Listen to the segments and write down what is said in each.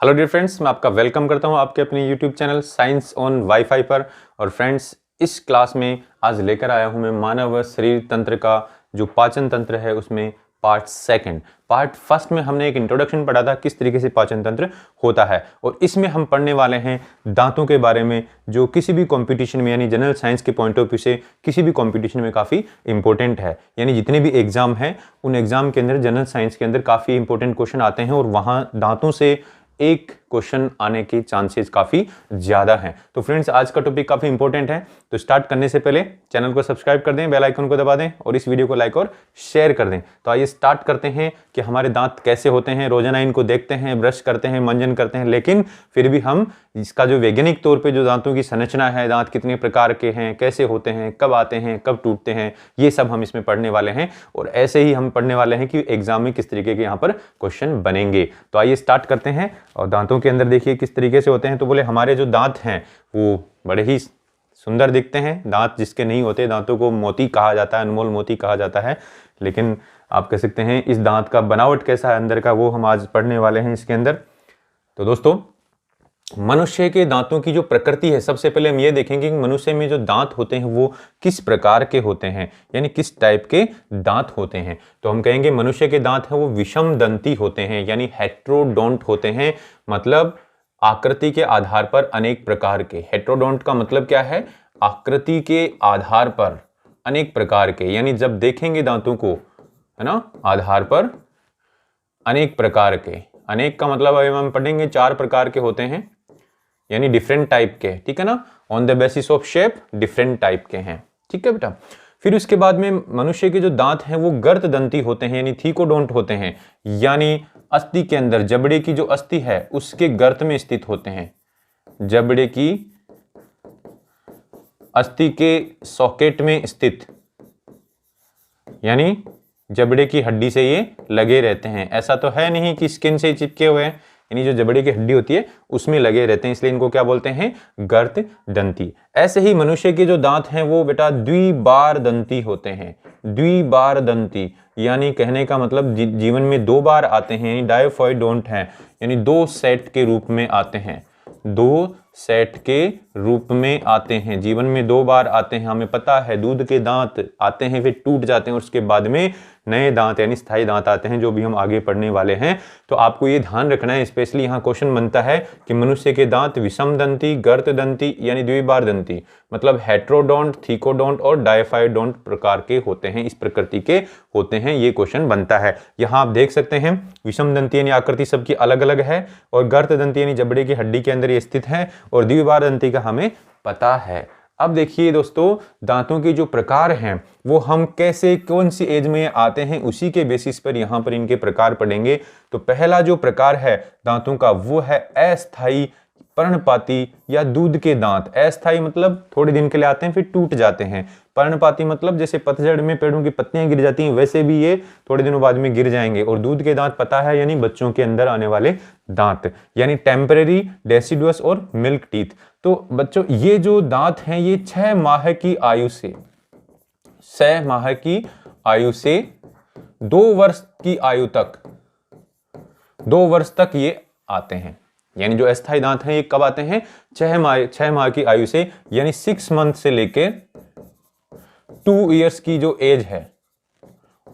Hello dear friends, मैं आपका welcome करता हूं आपके अपने YouTube channel science on wifi पर। और फ्रेंड्स, इस क्लास में आज लेकर आया हूं मैं मानव शरीर तंत्र का जो पाचन तंत्र है उसमें पार्ट सेकंड। पार्ट फर्स्ट में हमने एक इंट्रोडक्शन पढ़ा था किस तरीके से पाचन तंत्र होता है, और इसमें हम पढ़ने वाले हैं दांतों के बारे में, जो किसी भी कंपटीशन में यानी जनरल साइंस के पॉइंट ऑफ व्यू से किसी भी कंपटीशन में काफ़ी इंपॉर्टेंट है। यानी जितने भी एग्जाम हैं उन एग्जाम के अंदर जनरल साइंस के अंदर काफ़ी इंपॉर्टेंट क्वेश्चन आते हैं, और वहाँ दांतों से एक क्वेश्चन आने के चांसेस काफ़ी ज़्यादा हैं। तो फ्रेंड्स, आज का टॉपिक काफ़ी इंपॉर्टेंट है, तो स्टार्ट करने से पहले चैनल को सब्सक्राइब कर दें, बेल आइकन को दबा दें और इस वीडियो को लाइक और शेयर कर दें। तो आइए स्टार्ट करते हैं कि हमारे दांत कैसे होते हैं। रोजाना इनको देखते हैं, ब्रश करते हैं, मंजन करते हैं, लेकिन फिर भी हम इसका जो वैज्ञानिक तौर पे जो दांतों की संरचना है, दांत कितने प्रकार के हैं, कैसे होते हैं, कब आते हैं, कब टूटते हैं, ये सब हम इसमें पढ़ने वाले हैं। और ऐसे ही हम पढ़ने वाले हैं कि एग्जाम में किस तरीके के यहाँ पर क्वेश्चन बनेंगे। तो आइए स्टार्ट करते हैं। और दांतों के अंदर देखिए किस तरीके से होते हैं। तो बोले हमारे जो दांत हैं वो बड़े ही सुंदर दिखते हैं। दांत जिसके नहीं होते, दांतों को मोती कहा जाता है, अनमोल मोती कहा जाता है। लेकिन आप कह सकते हैं इस दांत का बनावट कैसा है अंदर का, वो हम आज पढ़ने वाले हैं इसके अंदर। तो दोस्तों, मनुष्य के दांतों की जो प्रकृति है, सबसे पहले हम ये देखेंगे कि मनुष्य में जो दांत होते हैं वो किस प्रकार के होते हैं, यानी किस टाइप के दांत होते हैं। तो हम कहेंगे मनुष्य के दांत हैं वो विषम दंती होते हैं, यानी हेट्रोडोंट होते हैं। मतलब आकृति के आधार पर अनेक प्रकार के। हेट्रोडोंट का मतलब क्या है? आकृति के आधार पर अनेक प्रकार के, यानी जब देखेंगे दांतों को, है ना, आधार पर अनेक प्रकार के। अनेक का मतलब अभी हम पढ़ेंगे 4 प्रकार के होते हैं, यानी डिफरेंट टाइप के, ठीक है ना। On the basis of shape different type के हैं, ठीक है बेटा। फिर उसके बाद में मनुष्य के जो दांत हैं वो गर्त दंती होते हैं, यानी थीकोडोंट होते हैं, यानी अस्थि के अंदर जबड़े की जो अस्थि है उसके गर्त में स्थित होते हैं। जबड़े की अस्थि के सॉकेट में स्थित, यानी जबड़े की हड्डी से ये लगे रहते हैं। ऐसा तो है नहीं कि स्किन से चिपके हुए हैं, यानी जो जबड़े की हड्डी होती है उसमें लगे रहते हैं, इसलिए इनको क्या बोलते हैं? गर्त दंती। ऐसे ही मनुष्य के जो दांत हैं वो बेटा द्विबार दंती होते हैं। द्विबार दंती यानी कहने का मतलब जीवन में 2 बार आते हैं, यानी डायोफॉइडोंट हैं, यानी 2 सेट के रूप में आते हैं। 2 सेट के रूप में आते हैं, जीवन में 2 बार आते हैं। हमें पता है दूध के दांत आते हैं फिर टूट जाते हैं, और उसके बाद में नए दांत यानी स्थायी दांत आते हैं, जो भी हम आगे पढ़ने वाले हैं। तो आपको ये ध्यान रखना है, स्पेशली यहाँ क्वेश्चन बनता है कि मनुष्य के दांत विषम दंती, गर्त दंती यानी द्विबार दंती, मतलब हेट्रोडोंट, थीकोडोंट और डायफाइडोंट प्रकार के होते हैं, इस प्रकृति के होते हैं। ये क्वेश्चन बनता है। यहाँ आप देख सकते हैं विषम दंती यानी आकृति सबकी अलग अलग है, और गर्त दंती यानी जबड़े की हड्डी के अंदर ये स्थित है, और द्विबार दंती का हमें पता है। अब देखिए दोस्तों, दांतों के जो प्रकार हैं वो हम कैसे, कौन सी एज में आते हैं, उसी के बेसिस पर यहाँ पर इनके प्रकार पढ़ेंगे। तो पहला जो प्रकार है दांतों का वो है अस्थायी पर्णपाती या दूध के दांत। अस्थायी मतलब थोड़े दिन के लिए आते हैं फिर टूट जाते हैं। पर्णपाती मतलब जैसे पतझड़ में पेड़ों की पत्तियां गिर जाती हैं, वैसे भी ये थोड़े दिनों बाद में गिर जाएंगे। और दूध के दांत पता है, यानी बच्चों के अंदर आने वाले दांत, यानी टेम्परेरी, डेसिडुअस और मिल्क टीथ। तो बच्चों, ये जो दांत हैं ये 6 माह की आयु से 6 माह की आयु से 2 वर्ष की आयु तक, 2 वर्ष तक ये आते हैं। यानी जो अस्थायी दांत हैं ये कब आते हैं? 6 माह की आयु से, यानी 6 मंथ से लेकर 2 इयर्स की जो एज है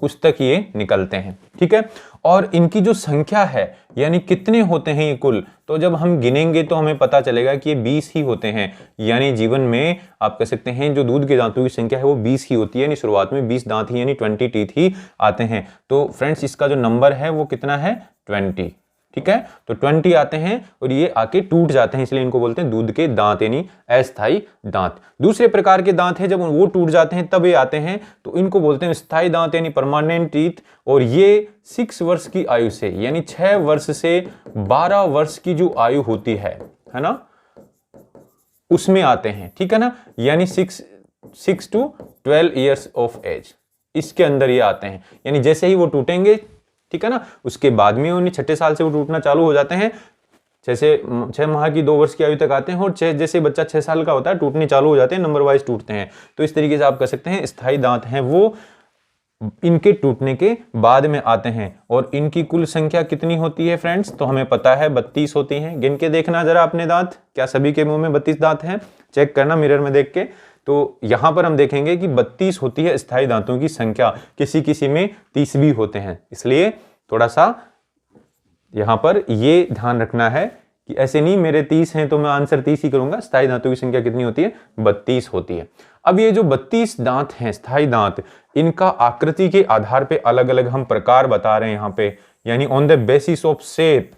उस तक ये निकलते हैं, ठीक है। और इनकी जो संख्या है, यानी कितने होते हैं ये कुल, तो जब हम गिनेंगे तो हमें पता चलेगा कि ये 20 ही होते हैं। यानी जीवन में आप कह सकते हैं जो दूध के दांतों की संख्या है वो 20 ही होती है, यानी शुरुआत में 20 दांत ही यानी 20 टीथ ही आते हैं। तो फ्रेंड्स, इसका जो नंबर है वो कितना है? 20, ठीक है। तो 20 आते हैं और ये आके टूट जाते हैं, इसलिए इनको बोलते हैं दूध के दांत, यानी अस्थायी दांत। दूसरे प्रकार के दांत हैं जब वो टूट जाते हैं तब ये आते हैं, तो इनको बोलते हैं स्थायी दांत यानी परमानेंट टीथ। और ये 6 वर्ष की आयु से, यानी 6 वर्ष से 12 वर्ष की जो आयु होती है ना, उसमें आते हैं, ठीक है ना। यानी 6 to 12 ईयर्स ऑफ एज, इसके अंदर ये आते हैं। यानी जैसे ही वो टूटेंगे, ठीक है ना, उसके बाद में उन्हें 6ठे साल से वो टूटना चालू हो जाते हैं। 6 माह की 2 वर्ष की आयु तक आते हैं, और जैसे बच्चा 6 साल का होता है टूटने चालू हो जाते हैं, नंबर वाइज टूटते हैं। तो इस तरीके से आप कह सकते हैं स्थायी दांत हैं वो इनके टूटने के बाद में आते हैं। और इनकी कुल संख्या कितनी होती है फ्रेंड्स, तो हमें पता है 32 होती हैं। गिन के देखना जरा अपने दांत, क्या सभी के मुंह में 32 दांत हैं, चेक करना मिरर में देख के। तो यहां पर हम देखेंगे कि 32 होती है स्थायी दांतों की संख्या, किसी किसी में 30 भी होते हैं। इसलिए थोड़ा सा यहां पर ये ध्यान रखना है कि ऐसे नहीं मेरे 30 हैं तो मैं आंसर 30 ही करूंगा। स्थायी दांतों की संख्या कितनी होती है, 32 होती है। अब ये जो 32 दांत हैं स्थायी दांत, इनका आकृति के आधार पे अलग अलग हम प्रकार बता रहे हैं यहाँ पे, यानी on the basis of shape,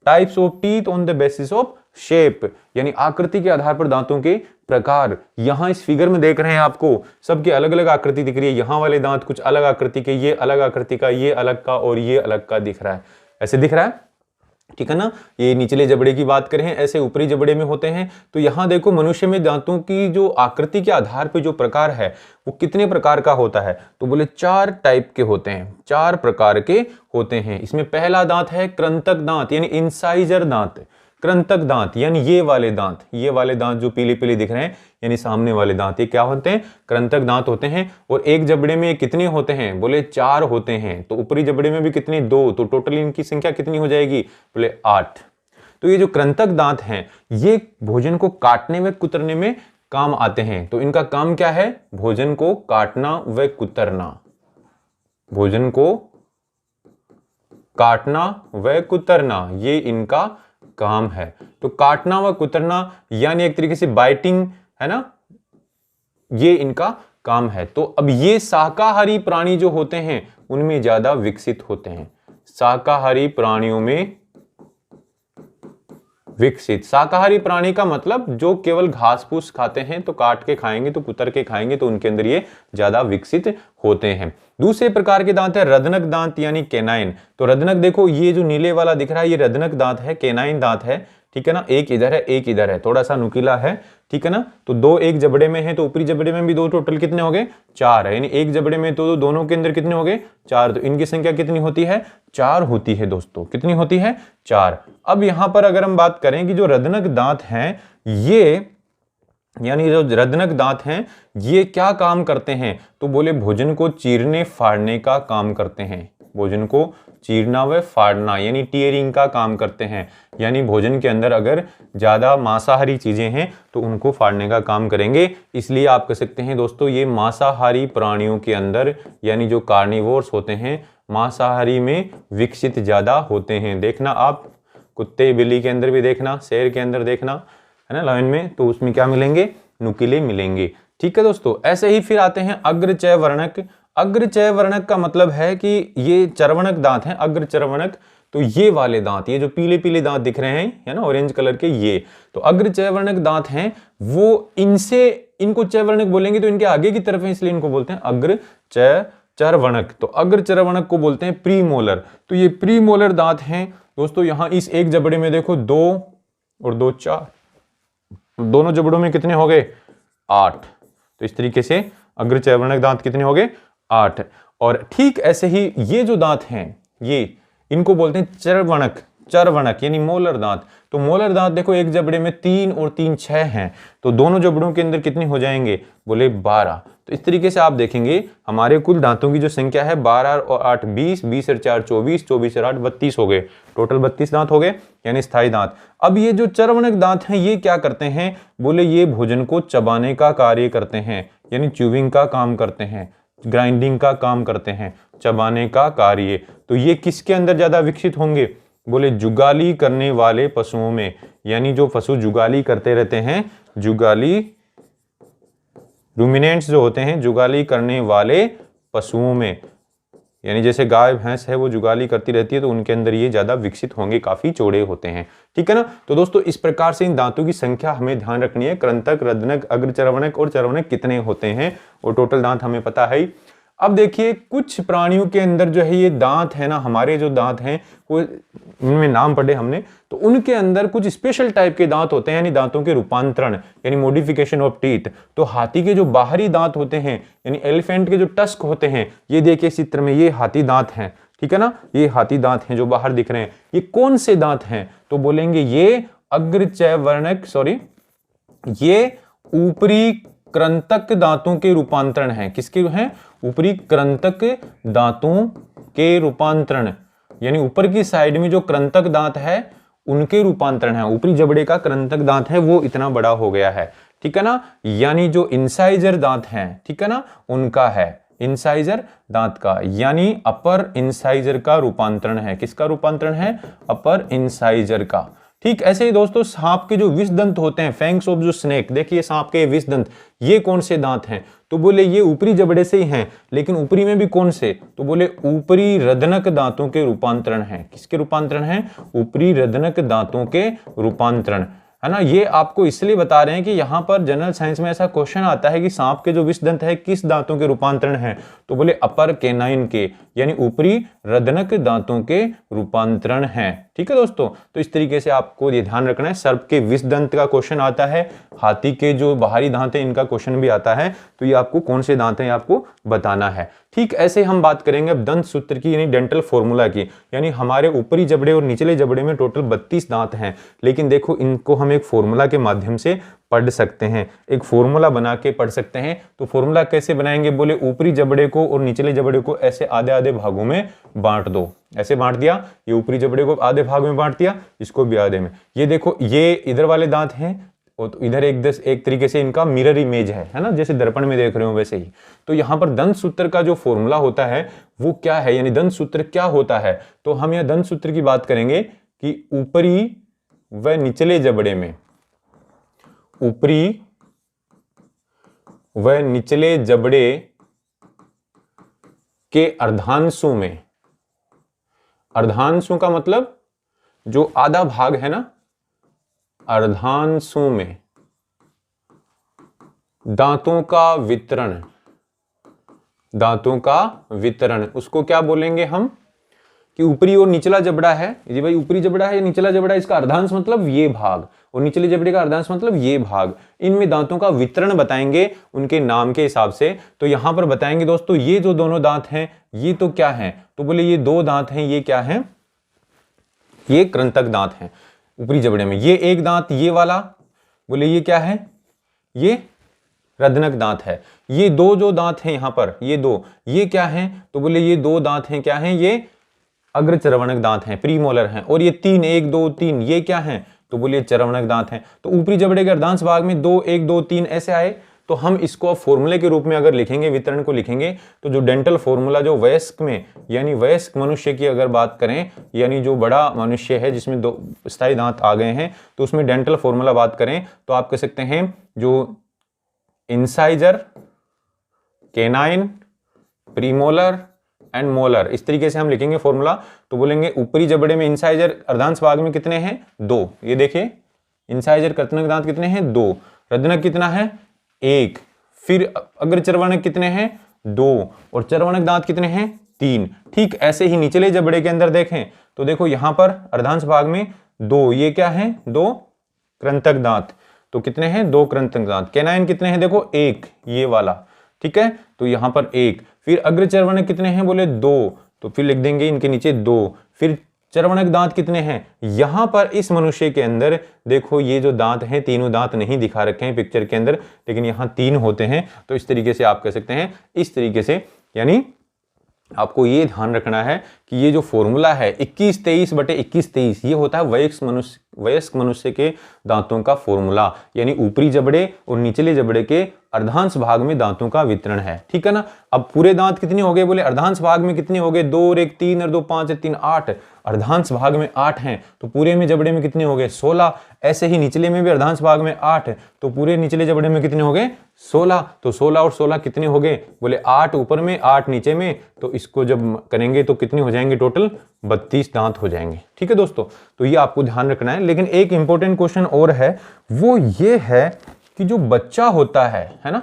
types of teeth on the basis of shape, यानी आकृति के आधार पर दांतों के प्रकार। यहां इस फिगर में देख रहे हैं आपको सबके अलग अलग आकृति दिख रही है। यहां वाले दांत कुछ अलग आकृति के, ये अलग आकृति का, ये अलग का और ये अलग का दिख रहा है, ऐसे दिख रहा है, ठीक है ना। ये निचले जबड़े की बात करें, ऐसे ऊपरी जबड़े में होते हैं। तो यहां देखो मनुष्य में दांतों की जो आकृति के आधार पर जो प्रकार है वो कितने प्रकार का होता है, तो बोले 4 टाइप के होते हैं, 4 प्रकार के होते हैं। इसमें पहला दांत है कृंतक दांत, यानी इंसाइजर दांत। कृंतक दांत यानी ये वाले दांत जो पीले पीले दिख रहे हैं, यानी सामने वाले दांत, ये क्या होते हैं, कृंतक दांत होते हैं। और एक जबड़े में कितने होते हैं, बोले 4 होते हैं। तो ऊपरी जबड़े में भी कितने, 2, तो टोटल इनकी संख्या कितनी हो जाएगी, बोले 8। तो ये जो कृंतक दांत हैं ये भोजन को काटने व कुतरने में काम आते हैं। तो इनका काम क्या है, भोजन को काटना व कुतरना, भोजन को काटना व कुतरना, ये इनका काम है। तो काटना व कुतरना यानी एक तरीके से बाइटिंग है ना, ये इनका काम है। तो अब ये शाकाहारी प्राणी जो होते हैं उनमें ज्यादा विकसित होते हैं, शाकाहारी प्राणियों में विकसित। शाकाहारी प्राणी का मतलब जो केवल घास फूस खाते हैं, तो काट के खाएंगे, तो कुतर के खाएंगे, तो उनके अंदर ये ज्यादा विकसित होते हैं। दूसरे प्रकार के दांत है रदनक दांत यानी केनाइन। तो रदनक देखो ये जो नीले वाला दिख रहा है ये रदनक दांत है, केनाइन दांत है, ठीक है ना। एक इधर है एक इधर है, थोड़ा सा नुकीला है, ठीक है ना। तो 2 एक जबड़े में है, तो ऊपरी जबड़े में भी 2, टोटल कितने हो गए, 4 है। यानी एक जबड़े में तो दोनों के अंदर कितने हो गए, 4। तो इनकी संख्या कितनी होती है, 4 होती है दोस्तों, कितनी होती है, 4। अब यहां पर अगर हम बात करें कि जो रदनक दांत हैं ये, यानी जो रदनक दांत हैं ये क्या काम करते हैं, तो बोले भोजन को चीरने फाड़ने का काम करते हैं, भोजन को चीरना व फाड़ना यानी टीयरिंग का काम करते हैं। यानी भोजन के अंदर अगर ज्यादा मांसाहारी चीजें हैं तो उनको फाड़ने का काम करेंगे। इसलिए आप कह सकते हैं दोस्तों ये मांसाहारी प्राणियों के अंदर, यानी जो कार्निवोर्स होते हैं, मांसाहारी में विकसित ज्यादा होते हैं। देखना आप कुत्ते बिल्ली के अंदर भी देखना, शेर के अंदर देखना, है ना, लायन में, तो उसमें क्या मिलेंगे, नुकीले मिलेंगे, ठीक है दोस्तों। ऐसे ही फिर आते हैं अग्रचयवर्णक। अग्रचयवर्णक का मतलब है कि ये चर्वणक दांत हैं, अग्रचर्वणक। तो ये वाले दांत, ये जो पीले पीले दांत दिख रहे हैं, है ना, ऑरेंज कलर के, ये तो अग्रचयवर्णक दांत हैं। वो इनसे, इनको चयवर्णक बोलेंगे तो इनके आगे की तरफ है, इसलिए इनको बोलते हैं अग्रचर्वणक। तो अग्रचर्वणक को बोलते हैं प्रीमोलर। तो ये प्रीमोलर दांत हैं दोस्तों। यहां इस एक जबड़े में देखो 2 और 2 4, दोनों जबड़ों में कितने हो गए, 8। तो इस तरीके से अग्रचयवर्णक दांत कितने हो गए, 8। और ठीक ऐसे ही ये जो दांत हैं ये, इनको बोलते हैं चर्वणक, चर्वणक यानी मोलर दांत। तो मोलर दांत देखो एक जबड़े में 3 और 3 6 हैं, तो दोनों जबड़ों के अंदर कितने हो जाएंगे, बोले 12। तो इस तरीके से आप देखेंगे हमारे कुल दांतों की जो संख्या है 12 और 8 20, 20 और 4 24, 24 और 8 32 हो गए, टोटल 32 दांत हो गए, यानी स्थायी दांत। अब ये जो चर्वणक दांत हैं ये क्या करते हैं, बोले ये भोजन को चबाने का कार्य करते हैं, यानी च्यूविंग का काम करते हैं, ग्राइंडिंग का काम करते हैं, चबाने का कार्य। तो ये किसके अंदर ज्यादा विकसित होंगे, बोले जुगाली करने वाले पशुओं में, यानी जो पशु जुगाली करते रहते हैं, जुगाली रूमिनेंट्स जो होते हैं, जुगाली करने वाले पशुओं में, यानी जैसे गाय भैंस है वो जुगाली करती रहती है, तो उनके अंदर ये ज्यादा विकसित होंगे, काफी चौड़े होते हैं, ठीक है ना। तो दोस्तों इस प्रकार से इन दांतों की संख्या हमें ध्यान रखनी है, कृंतक, रदनक, अग्रचर्वणक और चर्वणक कितने होते हैं, और टोटल दांत हमें पता है। अब देखिए कुछ प्राणियों के अंदर जो है ये दांत है ना, हमारे जो दांत हैं वो उनमें नाम पढ़े हमने, तो उनके अंदर कुछ स्पेशल टाइप के दांत होते हैं, यानी दांतों के रूपांतरण, यानी मॉडिफिकेशन ऑफ टीथ। तो हाथी के जो बाहरी दांत होते हैं, यानी एलिफेंट के जो टस्क होते हैं, ये देखिए चित्र में, ये हाथी दांत हैं, ठीक है ना, ये हाथी दांत हैं जो बाहर दिख रहे हैं। ये कौन से दांत हैं, तो बोलेंगे ये अग्रचयवर्णक, सॉरी, ये ऊपरी कृंतक दांतों के रूपांतरण हैं। किसके हैं, ऊपरी कृंतक दांतों के रूपांतरण, यानी ऊपर की साइड में जो कृंतक दांत है उनके रूपांतरण है। ऊपरी जबड़े का कृंतक दांत है वो इतना बड़ा हो गया है, ठीक है ना। यानी जो इंसाइजर दांत हैं, ठीक है ना, उनका है इंसाइजर दांत का, यानी अपर इंसाइजर का रूपांतरण है। किसका रूपांतरण है? अपर इंसाइजर का। ठीक ऐसे ही दोस्तों सांप के जो विष दंत होते हैं, फैंग्स ऑफ जो स्नेक, देखिए सांप के विष दंत, ये कौन से दांत हैं? तो बोले ये ऊपरी जबड़े से ही हैं, लेकिन ऊपरी में भी कौन से? तो बोले ऊपरी रदनक दांतों के रूपांतरण है। किसके रूपांतरण है? ऊपरी रदनक दांतों के रूपांतरण, है ना। ये आपको इसलिए बता रहे हैं कि यहां पर जनरल साइंस में ऐसा क्वेश्चन आता है कि सांप के जो विष दंत है किस दांतों के रूपांतरण है? तो बोले अपर कैनाइन के, यानी ऊपरी रदनक दांतों के रूपांतरण है। ठीक है दोस्तों, तो इस तरीके से आपको ये ध्यान रखना है। सर्प के विष दंत का क्वेश्चन आता है, हाथी के जो बाहरी दांत है इनका क्वेश्चन भी आता है, तो ये आपको कौन से दांत हैं आपको बताना है। ठीक ऐसे हम बात करेंगे अब दंत सूत्र की, यानी डेंटल फॉर्मूला की। यानी हमारे ऊपरी जबड़े और निचले जबड़े में टोटल 32 दांत हैं, लेकिन देखो इनको हम एक फॉर्मूला के माध्यम से पढ़ सकते हैं, एक फॉर्मूला बना के पढ़ सकते हैं। तो फॉर्मूला कैसे बनाएंगे? बोले ऊपरी जबड़े को और निचले जबड़े को ऐसे आधे आधे भागों में बांट दो। ऐसे बांट दिया, ये ऊपरी जबड़े को आधे भाग में बांट दिया, इसको भी आधे में। ये देखो ये इधर वाले दांत हैं और तो इधर एक तरीके से इनका मिरर इमेज है ना, जैसे दर्पण में देख रहे हो वैसे ही। तो यहाँ पर दंत सूत्र का जो फॉर्मूला होता है वो क्या है, यानी दंत सूत्र क्या होता है? तो हम यह दंत सूत्र की बात करेंगे कि ऊपरी व निचले जबड़े में, ऊपरी व निचले जबड़े के अर्धांशों में, अर्धांशों का मतलब जो आधा भाग है ना, अर्धांशों में दांतों का वितरण, दांतों का वितरण, उसको क्या बोलेंगे हम कि ऊपरी और निचला जबड़ा है। जी भाई ऊपरी जबड़ा है या निचला जबड़ा है, इसका अर्धांश मतलब ये भाग, और निचले जबड़े का अर्धांश मतलब ये भाग। इनमें दांतों का वितरण बताएंगे उनके नाम के हिसाब से। तो यहां पर बताएंगे दोस्तों ये जो दोनों दांत हैं ये तो क्या है? तो बोले ये दो दांत हैं, ये क्या है? ये कृंतक दांत हैं ऊपरी जबड़े में। ये एक दांत ये वाला, बोले ये क्या है? ये रदनक दांत है। ये दो जो दांत हैं यहां पर, ये दो, ये क्या है? तो बोले ये दो दांत हैं, क्या हैं? ये अग्रचर्वणक दांत हैं, प्रीमोलर हैं। और ये तीन, एक दो तीन, ये क्या हैं? तो बोलिए चर्वणक दांत हैं। तो ऊपरी जबड़े के अर्धांश भाग में दो, एक दो तीन ऐसे आए। तो हम इसको फॉर्मूले के रूप में अगर लिखेंगे, वितरण को लिखेंगे, तो जो डेंटल फॉर्मूला जो वयस्क में, यानी वयस्क मनुष्य की अगर बात करें, यानी जो बड़ा मनुष्य है जिसमें दो स्थायी दांत आ गए हैं, तो उसमें डेंटल फॉर्मूला बात करें तो आप कह सकते हैं जो incisor, canine, premolar and molar, इस तरीके से हम लिखेंगे फॉर्मूला। तो बोलेंगे ऊपरी जबड़े में इंसाइजर अर्धांश भाग में कितने हैं? दो। ये देखिए इंसाइजर कर्तनक दांत कितने हैं? दो। रदनक कितना है? एक। फिर अग्रचर्वणक कितने हैं? दो। और चर्वणक दांत कितने हैं? तीन। ठीक ऐसे ही निचले जबड़े के अंदर देखें तो देखो यहां पर अर्धांश भाग में दो, ये क्या है? दो कृंतक दांत। तो कितने हैं? दो कृंतक दांत। कैनाइन कितने हैं? देखो एक, ये वाला, ठीक है। तो यहां पर एक। फिर अग्रचर्वणक कितने हैं? बोले दो, तो फिर लिख देंगे इनके नीचे दो। फिर चर्वणक दांत कितने हैं? यहां पर इस मनुष्य के अंदर देखो ये जो दांत हैं, तीनों दांत नहीं दिखा रखे हैं पिक्चर के अंदर, लेकिन यहां तीन होते हैं। तो इस तरीके से आप कह सकते हैं, इस तरीके से, यानी आपको ये ध्यान रखना है कि ये जो फॉर्मूला है 21-23/21-23, ये होता है वयस्क मनुष्य के दांतों का फॉर्मूला, यानी ऊपरी जबड़े और निचले जबड़े के अर्धांश भाग में दांतों का वितरण है। ठीक है ना। अब पूरे दांत कितने हो गए? बोले अर्धांश भाग में कितने हो गए? दो और एक तीन, और दो पांच, तीन आठ। अर्धांश भाग में 8 हैं, तो पूरे में जबड़े में कितने हो गए? 16। ऐसे ही निचले में भी अर्धांश भाग में 8, तो पूरे निचले जबड़े में कितने हो गए? 16। तो 16 और 16 कितने हो गए? बोले 8 ऊपर में 8 नीचे में। तो इसको जब करेंगे तो कितने हो जाएंगे? टोटल 32 दांत हो जाएंगे। ठीक है दोस्तों, तो ये आपको ध्यान रखना है। लेकिन एक इंपॉर्टेंट क्वेश्चन और है, वो ये है कि जो बच्चा होता है ना,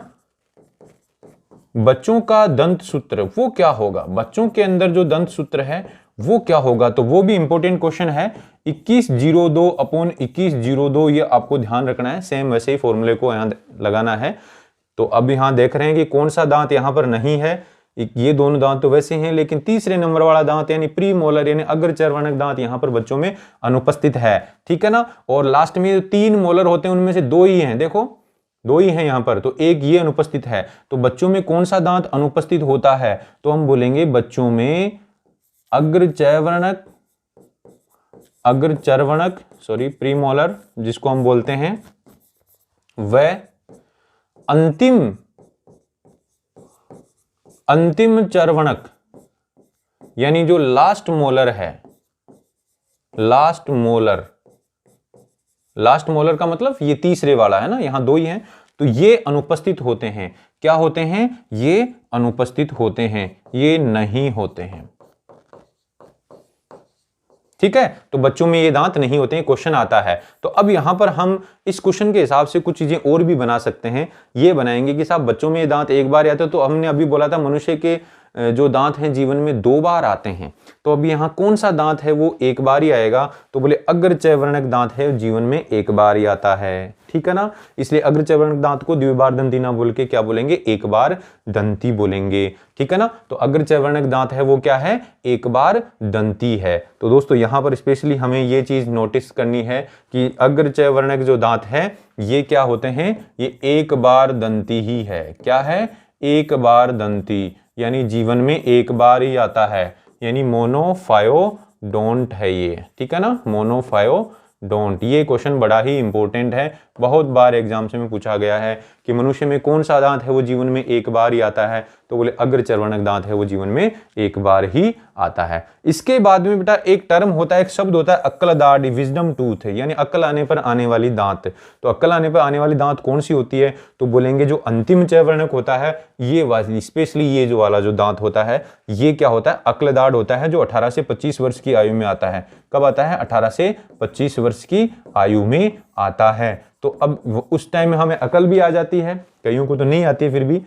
बच्चों का दंत सूत्र वो क्या होगा? बच्चों के अंदर जो दंत सूत्र है वो क्या होगा? तो वो भी इंपॉर्टेंट क्वेश्चन है। 21/02/21/02, ये आपको ध्यान रखना है। सेम वैसे ही फॉर्मूले को यहां लगाना है। तो अब यहां देख रहे हैं कि कौन सा दांत यहां पर नहीं है। ये दोनों दांत तो वैसे हैं, लेकिन तीसरे नंबर वाला दांत यानी प्रीमोलर यानी अग्रचर्वणक दांत यहां पर बच्चों में अनुपस्थित है। ठीक है ना। और लास्ट में 3 मोलर होते हैं, उनमें से 2 ही हैं। देखो दो ही हैं यहाँ पर, तो एक ये अनुपस्थित है। तो बच्चों में कौन सा दांत अनुपस्थित होता है? तो हम बोलेंगे बच्चों में अग्रचर्वणक, प्रीमोलर जिसको हम बोलते हैं, वह अंतिम चर्वणक यानी जो लास्ट मोलर है, लास्ट मोलर का मतलब ये तीसरे वाला है ना, यहां दो ही हैं, तो ये अनुपस्थित होते हैं। क्या होते हैं? ये अनुपस्थित होते हैं, ये नहीं होते हैं। ठीक है, तो बच्चों में ये दांत नहीं होते हैं, क्वेश्चन आता है। तो अब यहां पर हम इस क्वेश्चन के हिसाब से कुछ चीजें और भी बना सकते हैं। ये बनाएंगे कि साहब बच्चों में ये दांत एक बार आते हैं, तो हमने अभी बोला था मनुष्य के जो दांत हैं जीवन में 2 बार आते हैं। तो अब यहाँ कौन सा दांत है वो एक बार ही आएगा? तो बोले अग्रचर्वणक दांत है, जीवन में एक बार ही आता है। ठीक है ना, इसलिए अग्रचर्वणक दांत को द्विबार दंती ना बोल के क्या बोलेंगे? एक बार दंती बोलेंगे। ठीक है ना, तो अग्रचर्वणक दांत है वो क्या है? एक बार दंती है। तो दोस्तों यहाँ पर स्पेशली हमें ये चीज नोटिस करनी है कि अग्रचर्वणक जो दांत है ये क्या होते हैं? ये एक बार दंती ही है। क्या है? एक बार दंती, यानी जीवन में एक बार ही आता है, यानी मोनोफायोडोंट है ये। ठीक है ना, मोनोफायोडोंट। ये क्वेश्चन बड़ा ही इंपॉर्टेंट है, बहुत बार एग्जाम से में पूछा गया है कि मनुष्य में कौन सा दांत है वो जीवन में एक बार ही आता है? तो बोले अग्रचर्वणक दांत है वो जीवन में एक बार ही आता है। इसके बाद में बेटा एक टर्म होता है, एक शब्द होता है अक्ल दाढ़, विजडम टूथ, यानी अक्ल आने पर आने वाली दांत। तो अक्ल आने पर आने वाली दांत कौन सी होती है? तो बोलेंगे जो अंतिम चर्वणक होता है, ये वाली स्पेशली ये जो वाला जो दांत होता है ये क्या होता है? अक्ल दाढ़ होता है, जो 18 से 25 वर्ष की आयु में आता है। कब आता है? 18 से 25 वर्ष की आयु में आता है। तो अब उस टाइम में हमें अकल भी आ जाती है, कईयों को तो नहीं आती फिर भी,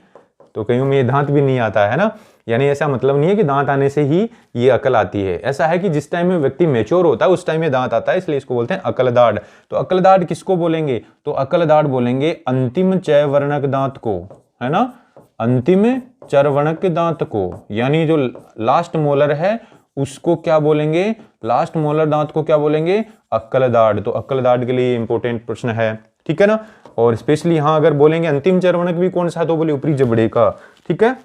तो कईयों में ये दांत भी नहीं आता है ना। यानी ऐसा मतलब नहीं है कि दांत आने से ही ये अकल आती है, ऐसा है कि जिस टाइम में व्यक्ति मैच्योर होता है उस टाइम में दांत आता है, इसलिए इसको बोलते हैं अकल दाढ़। तो अकल दाढ़ किसको बोलेंगे? तो अकल दाढ़ बोलेंगे अंतिम चर्वणक दांत को, है ना, अंतिम चर्वणक दांत को, यानी जो लास्ट मोलर है उसको क्या बोलेंगे? लास्ट मोलर दांत को क्या बोलेंगे? अक्ल दाढ़। तो अक्ल दाढ़ के लिए इंपॉर्टेंट प्रश्न है। ठीक है ना, और स्पेशली यहां अगर बोलेंगे अंतिम चर्वणक भी कौन सा? तो बोले ऊपरी जबड़े का। ठीक है,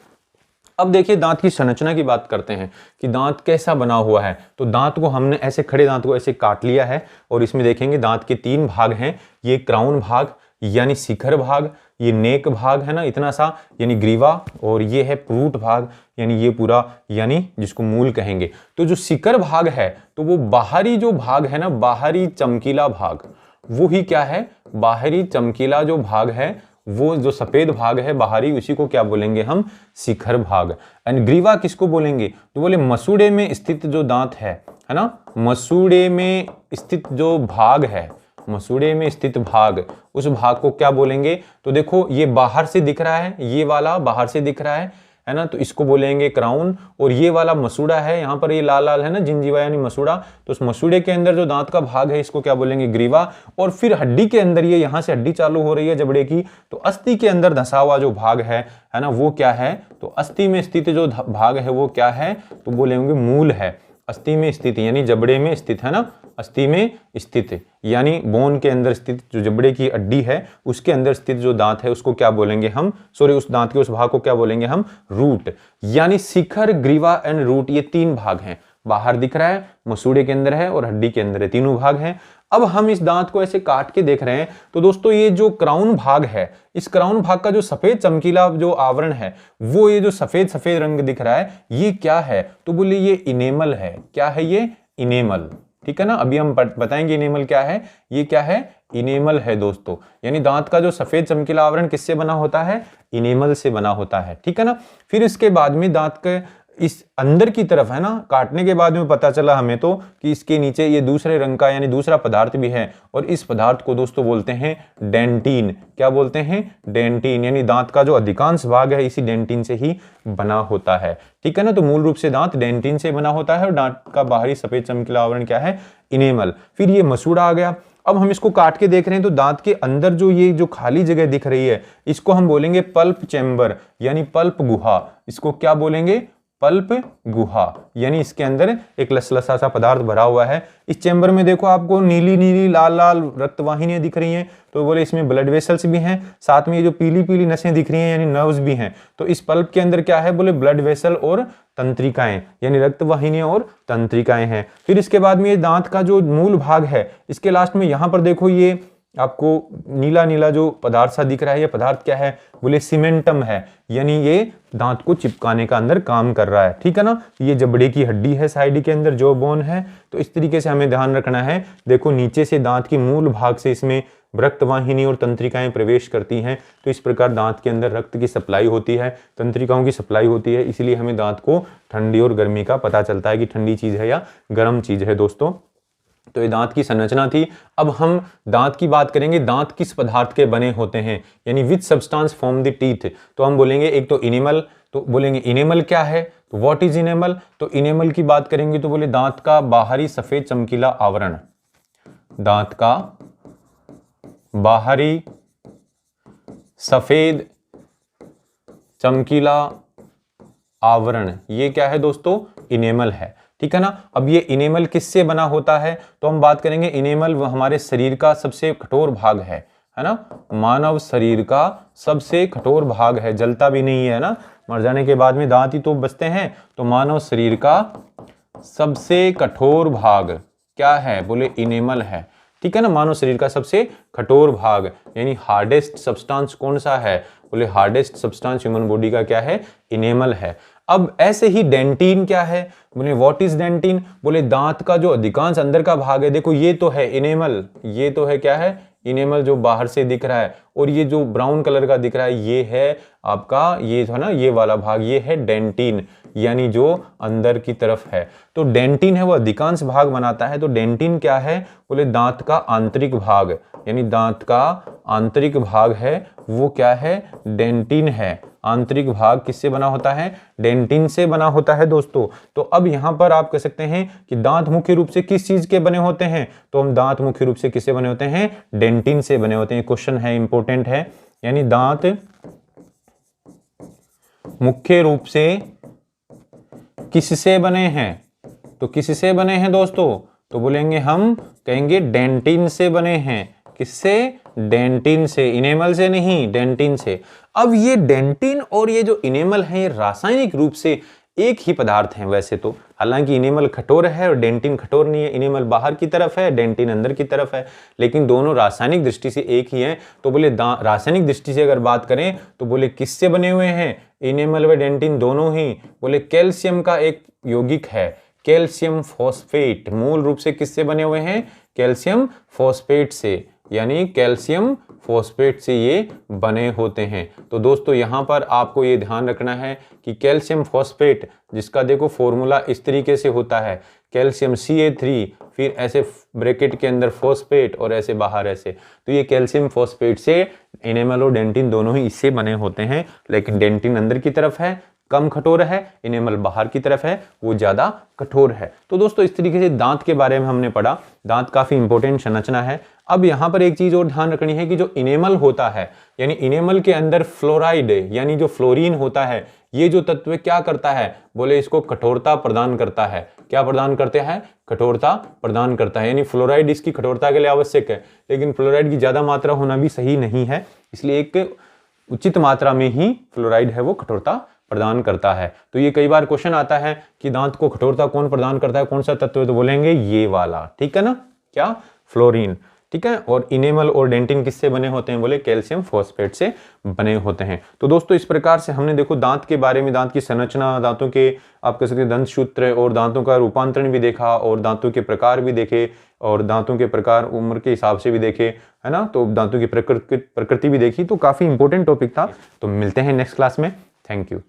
अब देखिए दांत की संरचना की बात करते हैं कि दांत कैसा बना हुआ है। तो दांत को हमने ऐसे खड़े दांत को ऐसे काट लिया है और इसमें देखेंगे दांत के 3 भाग हैं। ये क्राउन भाग यानी शिखर भाग, ये नेक भाग है ना इतना सा यानी ग्रीवा, और ये है रूट भाग यानी ये पूरा, यानी जिसको मूल कहेंगे। तो जो शिखर भाग है तो वो बाहरी जो भाग है ना, बाहरी चमकीला भाग, वो ही क्या है? बाहरी चमकीला जो भाग है, वो जो सफेद भाग है बाहरी, उसी को क्या बोलेंगे हम? शिखर भाग। एंड ग्रीवा किसको बोलेंगे? तो बोले मसूड़े में स्थित जो दांत है ना, मसूड़े में स्थित जो भाग है, मसूड़े में स्थित भाग, उस भाग को क्या बोलेंगे? तो देखो ये बाहर से दिख रहा है, ये वाला बाहर से दिख रहा है ना, तो इसको बोलेंगे क्राउन। और ये वाला मसूड़ा है, यहाँ पर ये लाल लाल है ना, जिंजीवा यानी मसूड़ा, तो उस मसूड़े के अंदर जो दांत का भाग है इसको क्या बोलेंगे? ग्रीवा। और फिर हड्डी के अंदर, ये यहाँ से हड्डी चालू हो रही है जबड़े की, तो अस्थि के अंदर धंसा हुआ जो भाग है ना, वो क्या है? तो अस्थि में स्थित जो भाग है वो क्या है? तो बोलेंगे मूल है। अस्थि में स्थित यानी जबड़े में स्थित, है ना, अस्थि में स्थित यानी बोन के अंदर स्थित जो जबड़े की हड्डी है उसके अंदर स्थित जो दांत है उसको क्या बोलेंगे हम? सॉरी, उस दांत के उस भाग को क्या बोलेंगे हम? रूट। यानी शिखर, ग्रीवा एंड रूट, ये 3 भाग हैं। बाहर दिख रहा है, मसूड़े के अंदर है और हड्डी के अंदर है, तीनों भाग हैं। अब हम इस दांत को ऐसे काट के देख रहे हैं तो दोस्तों ये जो क्राउन भाग है, इस क्राउन भाग का जो सफेद चमकीला जो आवरण है, वो ये जो सफेद सफेद रंग दिख रहा है, ये क्या है? तो बोले ये इनेमल है। क्या है ये? इनेमल। ठीक है ना, अभी हम बताएंगे इनेमल क्या है। ये क्या है? इनेमल है दोस्तों। यानी दांत का जो सफेद चमकीला आवरण किससे बना होता है? इनेमल से बना होता है। ठीक है ना, फिर इसके बाद में दांत के इस अंदर की तरफ, है ना, काटने के बाद में पता चला हमें तो कि इसके नीचे ये दूसरे रंग का यानी दूसरा पदार्थ भी है, और इस पदार्थ को दोस्तों बोलते हैं डेंटिन। क्या बोलते हैं? डेंटिन। यानी दांत का जो अधिकांश भाग है इसी डेंटिन से ही बना होता है। ठीक है ना, तो मूल रूप से दांत डेंटिन से बना होता है और दांत का बाहरी सफेद चमकीला आवरण क्या है? इनेमल। फिर ये मसूड़ा आ गया। अब हम इसको काट के देख रहे हैं तो दांत के अंदर जो ये जो खाली जगह दिख रही है इसको हम बोलेंगे पल्प चैम्बर यानी पल्प गुहा। इसको क्या बोलेंगे? पल्प गुहा, यानी इसके अंदर एक लसलसा सा पदार्थ भरा हुआ है। इस चैम्बर में देखो आपको नीली नीली लाल लाल रक्त वाहिनियां दिख रही हैं, तो बोले इसमें ब्लड वेसल्स भी हैं, साथ में ये जो पीली पीली नसें दिख रही हैं यानी नर्व्स भी हैं। तो इस पल्प के अंदर क्या है, बोले ब्लड वेसल और तंत्रिकाएं यानी रक्त वाहिनियां और तंत्रिकाएं हैं। फिर इसके बाद में ये दांत का जो मूल भाग है, इसके लास्ट में यहां पर देखो ये आपको नीला नीला जो पदार्थ सा दिख रहा है, ये पदार्थ क्या है, बोले सीमेंटम है, यानी ये दांत को चिपकाने का अंदर काम कर रहा है। ठीक है ना, ये जबड़े की हड्डी है साइड के अंदर, जो बोन है। तो इस तरीके से हमें ध्यान रखना है। देखो नीचे से दांत की मूल भाग से इसमें रक्त वाहिनी और तंत्रिकाएं प्रवेश करती हैं, तो इस प्रकार दांत के अंदर रक्त की सप्लाई होती है, तंत्रिकाओं की सप्लाई होती है। इसलिए हमें दांत को ठंडी और गर्मी का पता चलता है कि ठंडी चीज है या गर्म चीज है दोस्तों। तो ये दांत की संरचना थी। अब हम दांत की बात करेंगे, दांत किस पदार्थ के बने होते हैं, यानी which substance form the teeth. तो हम बोलेंगे एक तो इनेमल, तो बोलेंगे इनेमल क्या है, तो व्हाट इज इनेमल। तो इनेमल की बात करेंगे तो बोले दांत का बाहरी सफेद चमकीला आवरण, दांत का बाहरी सफेद चमकीला आवरण, ये क्या है दोस्तों, इनेमल है। ठीक है ना। अब ये इनेमल किससे बना होता है, तो हम बात करेंगे इनेमल हमारे शरीर का सबसे कठोर भाग है ना, मानव शरीर का सबसे कठोर भाग है, जलता भी नहीं है ना, मर जाने के बाद में दांत ही तो बचते हैं। तो मानव शरीर का सबसे कठोर भाग क्या है, बोले इनेमल है। ठीक है ना, मानव शरीर का सबसे कठोर भाग यानी हार्डेस्ट सब्सटेंस कौन सा है, बोले हार्डेस्ट सब्सटेंस ह्यूमन बॉडी का क्या है, इनेमल है। अब ऐसे ही डेंटिन क्या है, बोले व्हाट इज डेंटिन, बोले दांत का जो अधिकांश अंदर का भाग है, देखो ये तो है इनेमल, ये तो है क्या है, इनेमल जो बाहर से दिख रहा है, और ये जो ब्राउन कलर का दिख रहा है ये है आपका, ये है ना ये वाला भाग, ये है डेंटिन, यानी जो अंदर की तरफ है। तो डेंटिन है वो अधिकांश भाग बनाता है। तो डेंटिन क्या है, बोले दांत का आंतरिक भाग, यानी दांत का आंतरिक भाग है वो क्या है, डेंटिन है। आंतरिक भाग किससे बना होता है, डेंटिन से बना होता है दोस्तों। तो अब यहां पर आप कह सकते हैं कि दांत मुख्य रूप से किस चीज के बने होते हैं, तो हम दांत मुख्य रूप से किससे बने होते हैं, डेंटिन से बने होते हैं। क्वेश्चन है, इंपॉर्टेंट है, यानी दांत मुख्य रूप से किससे बने हैं, तो किससे बने हैं दोस्तों, तो बोलेंगे हम कहेंगे डेंटिन से बने हैं। किससे, डेंटिन से, इनेमल से नहीं, डेंटिन से। अब ये डेंटिन और ये जो इनेमल है ये रासायनिक रूप से एक ही पदार्थ हैं वैसे तो, हालांकि इनेमल कठोर है और डेंटिन कठोर नहीं है, इनेमल बाहर की तरफ है, डेंटिन अंदर की तरफ है, लेकिन दोनों रासायनिक दृष्टि से एक ही हैं। तो बोले रासायनिक दृष्टि से अगर बात करें तो बोले किससे बने हुए हैं, इनेमल व डेंटिन दोनों ही, बोले कैल्शियम का एक यौगिक है, कैल्शियम फॉस्फेट, मूल रूप से किससे बने हुए हैं, कैल्शियम फॉस्फेट से, यानी कैल्शियम फॉस्फेट से ये बने होते हैं। तो दोस्तों यहां पर आपको ये ध्यान रखना है कि कैल्शियम फॉस्फेट, जिसका देखो फॉर्मूला इस तरीके से होता है, कैल्शियम Ca3, फिर ऐसे ब्रैकेट के अंदर फॉस्फेट और ऐसे बाहर ऐसे, तो ये कैल्शियम फॉस्फेट से इनेमल और डेंटिन दोनों ही इससे बने होते हैं। लेकिन डेंटिन अंदर की तरफ है, कम कठोर है, इनेमल बाहर की तरफ है, वो ज्यादा कठोर है। तो दोस्तों इस तरीके से दांत के बारे में हमने पढ़ा। दांत काफी इंपॉर्टेंट संरचना है। अब यहां पर एक चीज और ध्यान रखनी है कि जो इनेमल होता है, यानी इनेमल के अंदर फ्लोराइड यानी जो फ्लोरीन होता है, ये जो तत्व क्या करता है, बोले इसको कठोरता प्रदान करता है। क्या प्रदान करते हैं, कठोरता प्रदान करता है, यानी फ्लोराइड इसकी कठोरता के लिए आवश्यक है, लेकिन फ्लोराइड की ज्यादा मात्रा होना भी सही नहीं है, इसलिए एक उचित मात्रा में ही फ्लोराइड है वो कठोरता प्रदान करता है। तो ये कई बार क्वेश्चन आता है कि दांत को कठोरता कौन प्रदान करता है, कौन सा तत्व है, तो बोलेंगे ये वाला, ठीक है ना, क्या, फ्लोरीन। ठीक है, और इनेमल और डेंटिन किससे बने होते हैं, बोले कैल्शियम फॉस्फेट से बने होते हैं। तो दोस्तों इस प्रकार से हमने देखो दांत के बारे में, दांत की संरचना, दांतों के आप कह सकते हैं दंत सूत्र और दांतों का रूपांतरण भी देखा, और दांतों के प्रकार भी देखे, और दांतों के प्रकार उम्र के हिसाब से भी देखे, है ना, तो दांतों की प्रकृति भी देखी। तो काफी इंपॉर्टेंट टॉपिक था। तो मिलते हैं नेक्स्ट क्लास में। Thank you.